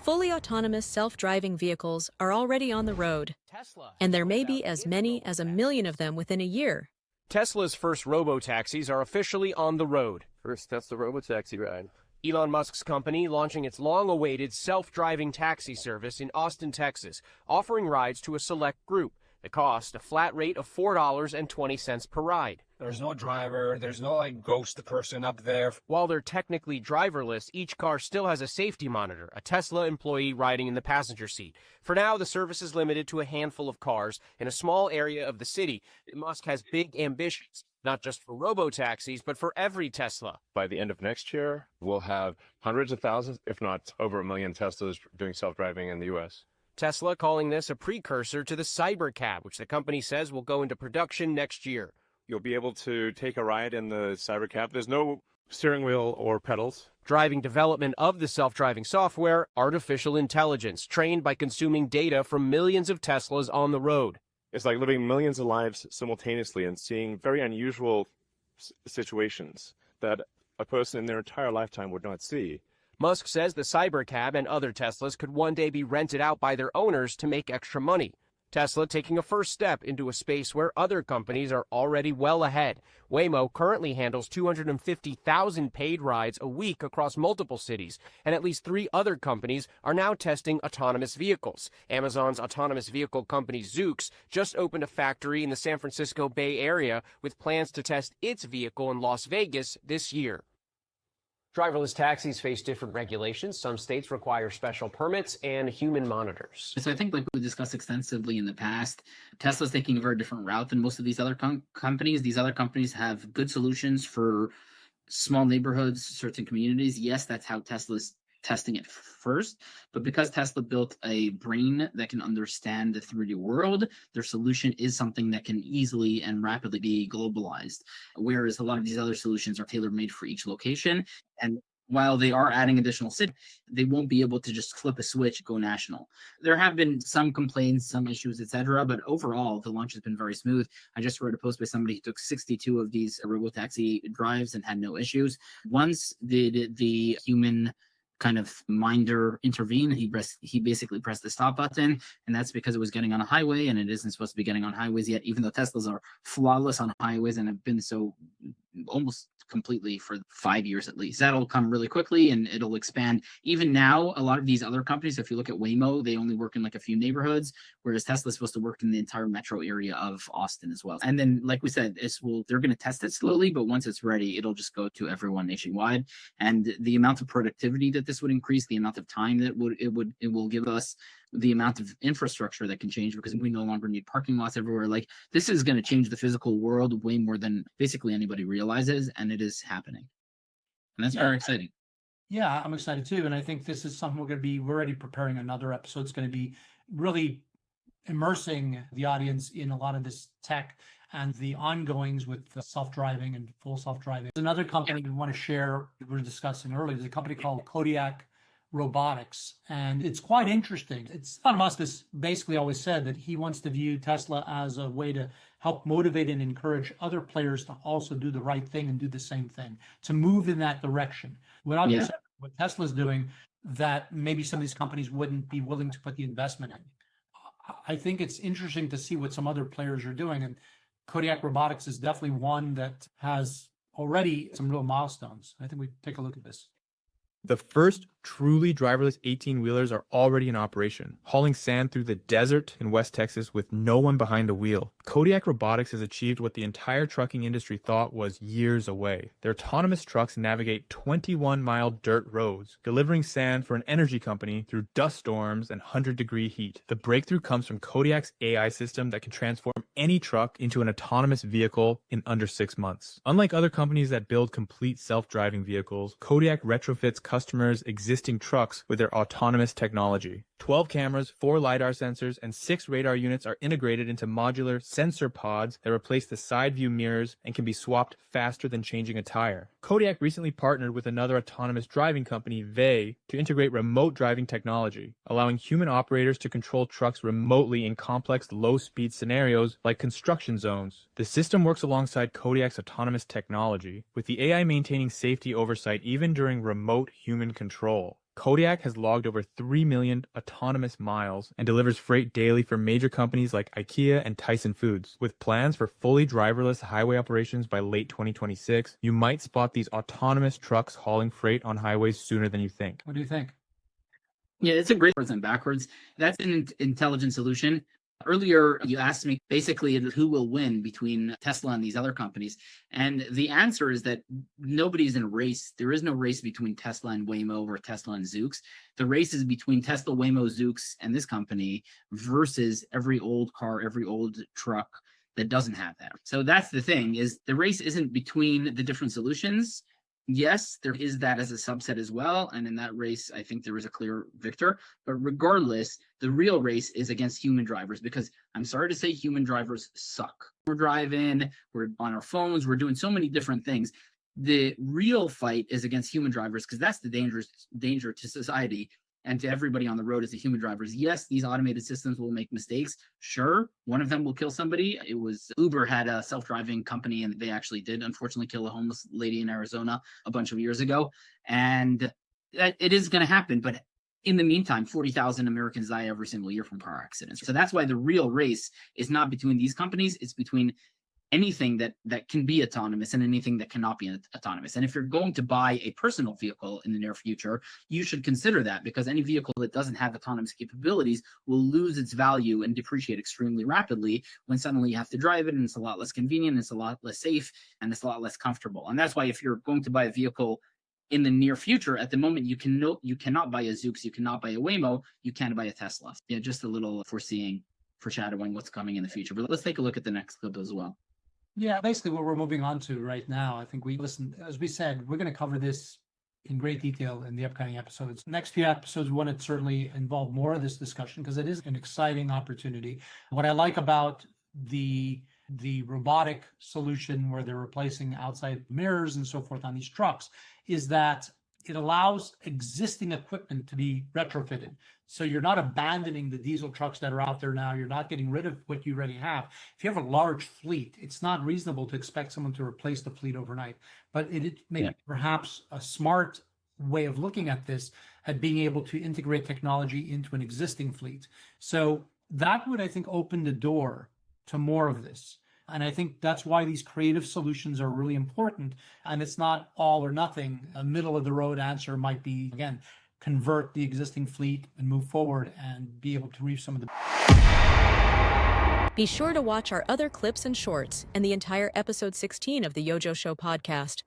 Fully autonomous self-driving vehicles are already on the road, and there may be as many as 1 million of them within a year. Tesla's first robo-taxis are officially on the road. First Tesla Robo-Taxi ride. Elon Musk's company launching its long-awaited self-driving taxi service in Austin, Texas, offering rides to a select group. The cost, a flat rate of $4.20 per ride. There's no driver, there's no ghost person up there. While they're technically driverless, each car still has a safety monitor, a Tesla employee riding in the passenger seat. For now, the service is limited to a handful of cars in a small area of the city. Musk has big ambitions, not just for robo-taxis, but for every Tesla. By the end of next year, we'll have hundreds of thousands, if not over 1 million Teslas doing self-driving in the U.S. Tesla calling this a precursor to the Cybercab, which the company says will go into production next year. You'll be able to take a ride in the Cybercab. There's no steering wheel or pedals. Driving development of the self-driving software, artificial intelligence, trained by consuming data from millions of Teslas on the road. It's like living millions of lives simultaneously and seeing very unusual situations that a person in their entire lifetime would not see. Musk says the Cybercab and other Teslas could one day be rented out by their owners to make extra money. Tesla taking a first step into a space where other companies are already well ahead. Waymo currently handles 250,000 paid rides a week across multiple cities, and at least 3 other companies are now testing autonomous vehicles. Amazon's autonomous vehicle company Zoox just opened a factory in the San Francisco Bay Area with plans to test its vehicle in Las Vegas this year. Driverless taxis face different regulations. Some states require special permits and human monitors. So I think, like we discussed extensively in the past, Tesla's taking a very different route than most of these other companies. These other companies have good solutions for small neighborhoods, certain communities. Yes, that's how Tesla's testing it first, but because Tesla built a brain that can understand the 3D world, their solution is something that can easily and rapidly be globalized, whereas a lot of these other solutions are tailor-made for each location. And while they are adding additional cities, they won't be able to just flip a switch, go national. There have been some complaints, some issues, etc., but overall, the launch has been very smooth. I just read a post by somebody who took 62 of these Robo-Taxi drives and had no issues. Once the human kind of minder intervene, he basically pressed the stop button, and that's because it was getting on a highway, and it isn't supposed to be getting on highways yet, even though Teslas are flawless on highways and have been so almost completely for 5 years at least. That'll come really quickly and it'll expand. Even now, a lot of these other companies, if you look at Waymo, they only work in like a few neighborhoods, whereas Tesla's supposed to work in the entire metro area of Austin as well. And then, like we said, they're going to test it slowly, but once it's ready, it'll just go to everyone nationwide. And the amount of productivity that this would increase, the amount of time that it will give us, the amount of infrastructure that can change, because we no longer need parking lots everywhere. Like, this is going to change the physical world way more than basically anybody realizes, and it is happening. And that's very exciting. Yeah, I'm excited too. And I think this is something we're already preparing another episode. It's going to be really immersing the audience in a lot of this tech and the ongoings with self-driving and full self-driving. There's another company we want to share, we were discussing earlier. There's a company called Kodiak Robotics, and it's quite interesting. Elon Musk has basically always said that he wants to view Tesla as a way to help motivate and encourage other players to also do the right thing and do the same thing, to move in that direction. What Tesla's doing that maybe some of these companies wouldn't be willing to put the investment in. I think it's interesting to see what some other players are doing, and Kodiak Robotics is definitely one that has already some real milestones. I think we take a look at this. The first truly driverless 18-wheelers are already in operation, hauling sand through the desert in West Texas with no one behind the wheel. Kodiak Robotics has achieved what the entire trucking industry thought was years away. Their autonomous trucks navigate 21-mile dirt roads, delivering sand for an energy company through dust storms and 100-degree heat. The breakthrough comes from Kodiak's AI system that can transform any truck into an autonomous vehicle in under 6 months. Unlike other companies that build complete self-driving vehicles, Kodiak retrofits customers' existing trucks with their autonomous technology. 12 cameras, 4 LiDAR sensors, and 6 radar units are integrated into modular sensor pods that replace the side view mirrors and can be swapped faster than changing a tire. Kodiak recently partnered with another autonomous driving company, Vey, to integrate remote driving technology, allowing human operators to control trucks remotely in complex low-speed scenarios like construction zones. The system works alongside Kodiak's autonomous technology, with the AI maintaining safety oversight even during remote human control. Kodiak has logged over 3 million autonomous miles and delivers freight daily for major companies like IKEA and Tyson Foods. With plans for fully driverless highway operations by late 2026, you might spot these autonomous trucks hauling freight on highways sooner than you think. What do you think? Yeah, it's a great forwards and backwards. That's an intelligent solution. Earlier, you asked me basically who will win between Tesla and these other companies. And the answer is that nobody's in a race. There is no race between Tesla and Waymo or Tesla and Zoox. The race is between Tesla, Waymo, Zoox, and this company versus every old car, every old truck that doesn't have that. So that's the thing, is the race isn't between the different solutions. Yes, there is that as a subset as well. And in that race, I think there is a clear victor. But regardless, the real race is against human drivers, because I'm sorry to say human drivers suck. We're driving, we're on our phones, we're doing so many different things. The real fight is against human drivers, because that's the danger to society and to everybody on the road is the human drivers. Yes, these automated systems will make mistakes. Sure, one of them will kill somebody. It was Uber had a self-driving company, and they actually did unfortunately kill a homeless lady in Arizona a bunch of years ago. And it is going to happen. But in the meantime, 40,000 Americans die every single year from car accidents. So that's why the real race is not between these companies. It's between anything that can be autonomous and anything that cannot be autonomous. And if you're going to buy a personal vehicle in the near future, you should consider that, because any vehicle that doesn't have autonomous capabilities will lose its value and depreciate extremely rapidly when suddenly you have to drive it, and it's a lot less convenient, it's a lot less safe, and it's a lot less comfortable. And that's why if you're going to buy a vehicle in the near future, at the moment, you cannot buy a Zoox, you cannot buy a Waymo, you can't buy a Tesla. Yeah, just a little foreshadowing what's coming in the future. But let's take a look at the next clip as well. Yeah, basically what we're moving on to right now, I think as we said, we're going to cover this in great detail in the upcoming episodes. Next few episodes, we want to certainly involve more of this discussion because it is an exciting opportunity. What I like about the robotic solution where they're replacing outside mirrors and so forth on these trucks is that it allows existing equipment to be retrofitted. So you're not abandoning the diesel trucks that are out there now. You're not getting rid of what you already have. If you have a large fleet, it's not reasonable to expect someone to replace the fleet overnight. But it may be perhaps a smart way of looking at this, at being able to integrate technology into an existing fleet. So that would, I think, open the door to more of this. And I think that's why these creative solutions are really important. And it's not all or nothing. A middle of the road answer might be, again, convert the existing fleet and move forward and be able to reap some of the... Be sure to watch our other clips and shorts and the entire episode 16 of the Yojo Show podcast.